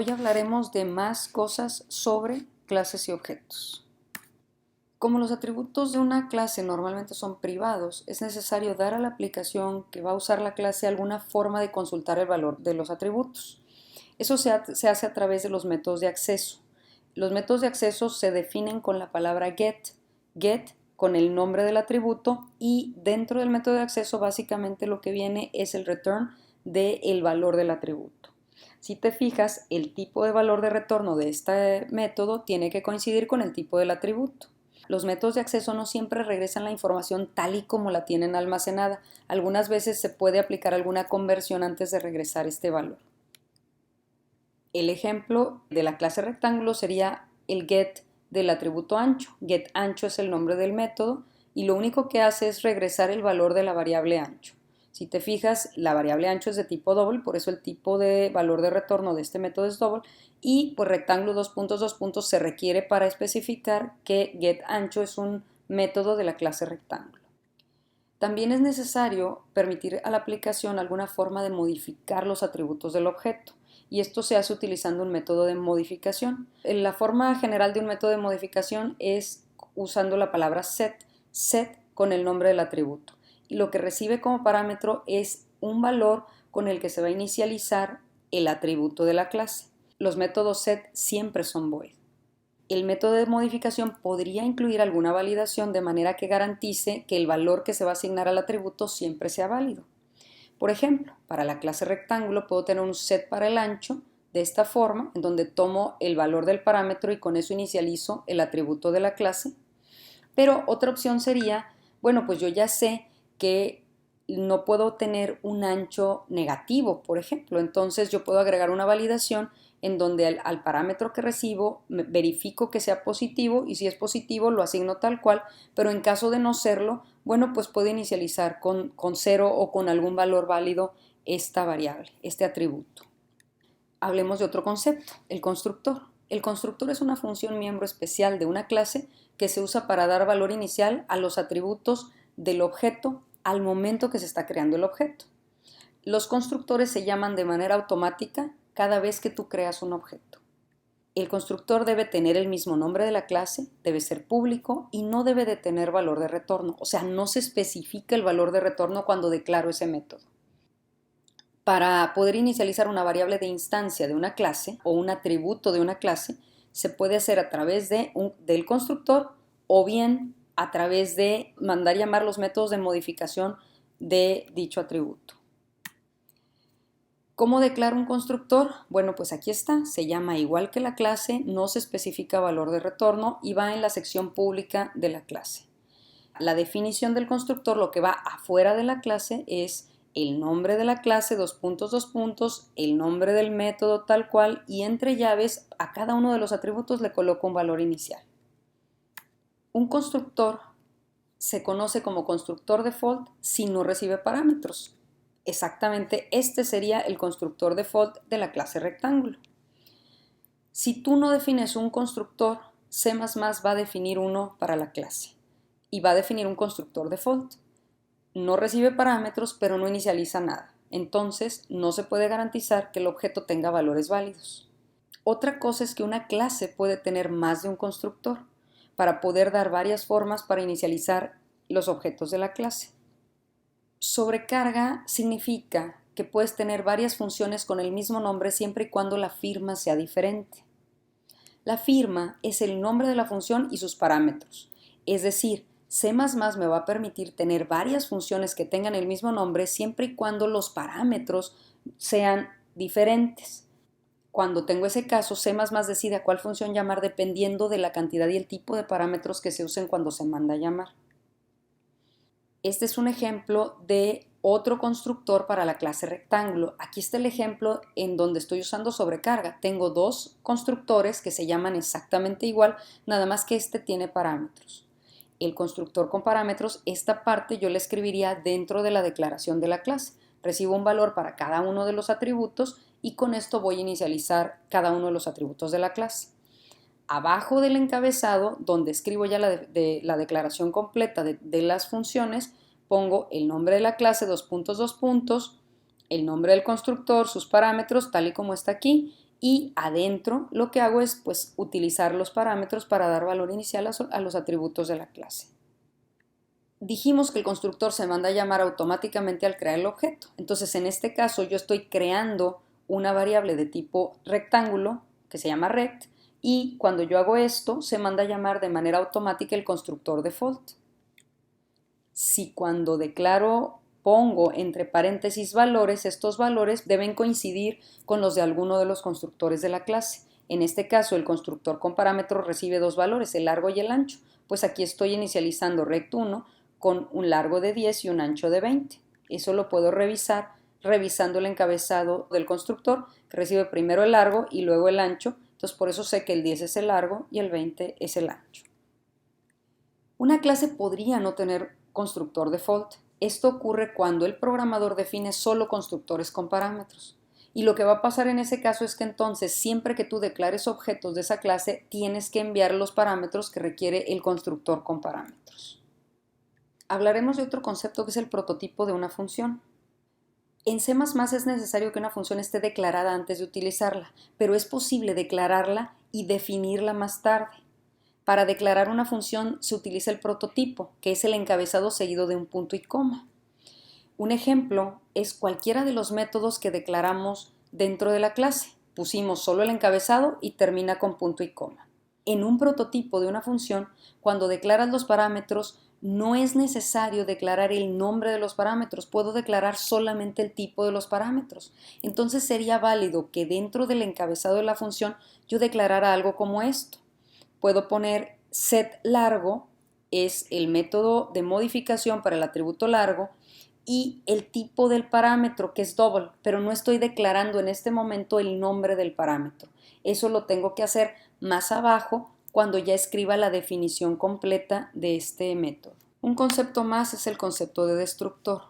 Hoy hablaremos de más cosas sobre clases y objetos. Como los atributos de una clase normalmente son privados, es necesario dar a la aplicación que va a usar la clase alguna forma de consultar el valor de los atributos. Eso se hace a través de los métodos de acceso. Los métodos de acceso se definen con la palabra get con el nombre del atributo, y dentro del método de acceso básicamente lo que viene es el return del valor del atributo. Si te fijas, el tipo de valor de retorno de este método tiene que coincidir con el tipo del atributo. Los métodos de acceso no siempre regresan la información tal y como la tienen almacenada. Algunas veces se puede aplicar alguna conversión antes de regresar este valor. El ejemplo de la clase rectángulo sería el get del atributo ancho. Get ancho es el nombre del método y lo único que hace es regresar el valor de la variable ancho. Si te fijas, la variable ancho es de tipo double, por eso el tipo de valor de retorno de este método es double, y pues rectángulo dos puntos se requiere para especificar que getAncho es un método de la clase rectángulo. También es necesario permitir a la aplicación alguna forma de modificar los atributos del objeto, y esto se hace utilizando un método de modificación. La forma general de un método de modificación es usando la palabra set con el nombre del atributo, y lo que recibe como parámetro es un valor con el que se va a inicializar el atributo de la clase. Los métodos set siempre son void. El método de modificación podría incluir alguna validación de manera que garantice que el valor que se va a asignar al atributo siempre sea válido. Por ejemplo, para la clase rectángulo puedo tener un set para el ancho de esta forma, en donde tomo el valor del parámetro y con eso inicializo el atributo de la clase. Pero otra opción sería, bueno, pues yo ya sé que no puedo tener un ancho negativo, por ejemplo. Entonces yo puedo agregar una validación en donde al parámetro que recibo verifico que sea positivo, y si es positivo lo asigno tal cual, pero en caso de no serlo, bueno, pues puedo inicializar con 0 o con algún valor válido esta variable, este atributo. Hablemos de otro concepto, el constructor. El constructor es una función miembro especial de una clase que se usa para dar valor inicial a los atributos del objeto al momento que se está creando el objeto. Los constructores se llaman de manera automática cada vez que tú creas un objeto. El constructor debe tener el mismo nombre de la clase, debe ser público y no debe de tener valor de retorno. O sea, no se especifica el valor de retorno cuando declaro ese método. Para poder inicializar una variable de instancia de una clase o un atributo de una clase, se puede hacer a través del constructor o bien a través de mandar llamar los métodos de modificación de dicho atributo. ¿Cómo declaro un constructor? Bueno, pues aquí está, se llama igual que la clase, no se especifica valor de retorno y va en la sección pública de la clase. La definición del constructor, lo que va afuera de la clase, es el nombre de la clase, el nombre del método tal cual, y entre llaves a cada uno de los atributos le coloco un valor inicial. Un constructor se conoce como constructor default si no recibe parámetros. Exactamente, este sería el constructor default de la clase rectángulo. Si tú no defines un constructor, C++ va a definir uno para la clase y va a definir un constructor default. No recibe parámetros, pero no inicializa nada. Entonces, no se puede garantizar que el objeto tenga valores válidos. Otra cosa es que una clase puede tener más de un constructor para poder dar varias formas para inicializar los objetos de la clase. Sobrecarga significa que puedes tener varias funciones con el mismo nombre siempre y cuando la firma sea diferente. La firma es el nombre de la función y sus parámetros. Es decir, C++ me va a permitir tener varias funciones que tengan el mismo nombre siempre y cuando los parámetros sean diferentes. Cuando tengo ese caso, C++ decide a cuál función llamar dependiendo de la cantidad y el tipo de parámetros que se usen cuando se manda a llamar. Este es un ejemplo de otro constructor para la clase rectángulo. Aquí está el ejemplo en donde estoy usando sobrecarga. Tengo dos constructores que se llaman exactamente igual, nada más que este tiene parámetros. El constructor con parámetros, esta parte yo la escribiría dentro de la declaración de la clase. Recibo un valor para cada uno de los atributos y con esto voy a inicializar cada uno de los atributos de la clase. Abajo del encabezado, donde escribo ya la declaración completa de las funciones, pongo el nombre de la clase, el nombre del constructor, sus parámetros, tal y como está aquí, y adentro lo que hago es pues utilizar los parámetros para dar valor inicial a los atributos de la clase. Dijimos que el constructor se manda a llamar automáticamente al crear el objeto. Entonces, en este caso, yo estoy creando una variable de tipo rectángulo que se llama rect y cuando yo hago esto, se manda a llamar de manera automática el constructor default. Si cuando declaro pongo entre paréntesis valores, estos valores deben coincidir con los de alguno de los constructores de la clase. En este caso, el constructor con parámetros recibe dos valores, el largo y el ancho. Pues aquí estoy inicializando rect1 con un largo de 10 y un ancho de 20. Eso lo puedo revisar revisando el encabezado del constructor, que recibe primero el largo y luego el ancho. Entonces, por eso sé que el 10 es el largo y el 20 es el ancho. Una clase podría no tener constructor default. Esto ocurre cuando el programador define solo constructores con parámetros. Y lo que va a pasar en ese caso es que entonces siempre que tú declares objetos de esa clase tienes que enviar los parámetros que requiere el constructor con parámetros. Hablaremos de otro concepto que es el prototipo de una función. En C++ es necesario que una función esté declarada antes de utilizarla, pero es posible declararla y definirla más tarde. Para declarar una función se utiliza el prototipo, que es el encabezado seguido de un punto y coma. Un ejemplo es cualquiera de los métodos que declaramos dentro de la clase. Pusimos solo el encabezado y termina con punto y coma. En un prototipo de una función, cuando declaras los parámetros, no es necesario declarar el nombre de los parámetros, puedo declarar solamente el tipo de los parámetros. Entonces sería válido que dentro del encabezado de la función yo declarara algo como esto. Puedo poner setLargo, es el método de modificación para el atributo largo, y el tipo del parámetro, que es double, pero no estoy declarando en este momento el nombre del parámetro. Eso lo tengo que hacer más abajo cuando ya escriba la definición completa de este método. Un concepto más es el concepto de destructor.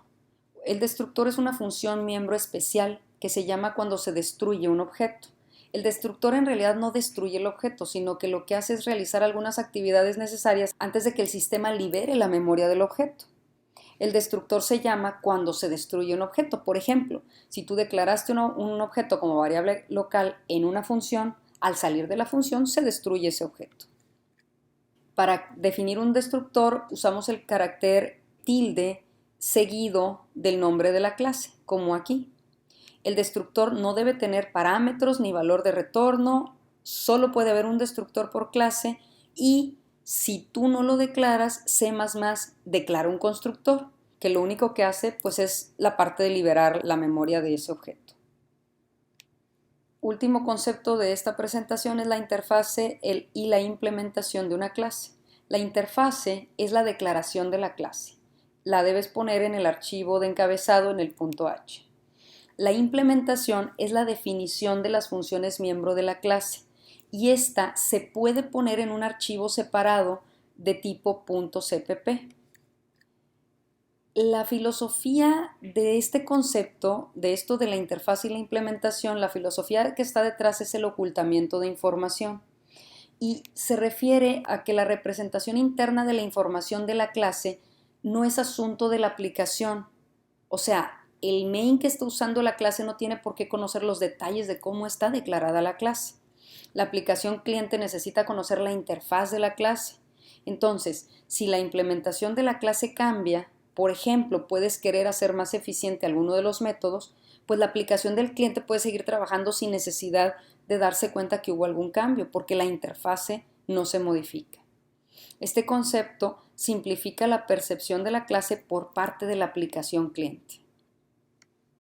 El destructor es una función miembro especial que se llama cuando se destruye un objeto. El destructor en realidad no destruye el objeto, sino que lo que hace es realizar algunas actividades necesarias antes de que el sistema libere la memoria del objeto. El destructor se llama cuando se destruye un objeto. Por ejemplo, si tú declaraste un objeto como variable local en una función, al salir de la función se destruye ese objeto. Para definir un destructor usamos el carácter tilde seguido del nombre de la clase, como aquí. El destructor no debe tener parámetros ni valor de retorno, solo puede haber un destructor por clase y si tú no lo declaras, C++ declara un constructor, que lo único que hace pues es la parte de liberar la memoria de ese objeto. Último concepto de esta presentación es la interfase y la implementación de una clase. La interfase es la declaración de la clase. La debes poner en el archivo de encabezado en el punto H. La implementación es la definición de las funciones miembro de la clase y esta se puede poner en un archivo separado de tipo .cpp. La filosofía de este concepto, de esto de la interfaz y la implementación, la filosofía que está detrás es el ocultamiento de información y se refiere a que la representación interna de la información de la clase no es asunto de la aplicación. O sea, el main que está usando la clase no tiene por qué conocer los detalles de cómo está declarada la clase. La aplicación cliente necesita conocer la interfaz de la clase. Entonces, si la implementación de la clase cambia, por ejemplo, puedes querer hacer más eficiente alguno de los métodos, pues la aplicación del cliente puede seguir trabajando sin necesidad de darse cuenta que hubo algún cambio, porque la interfase no se modifica. Este concepto simplifica la percepción de la clase por parte de la aplicación cliente.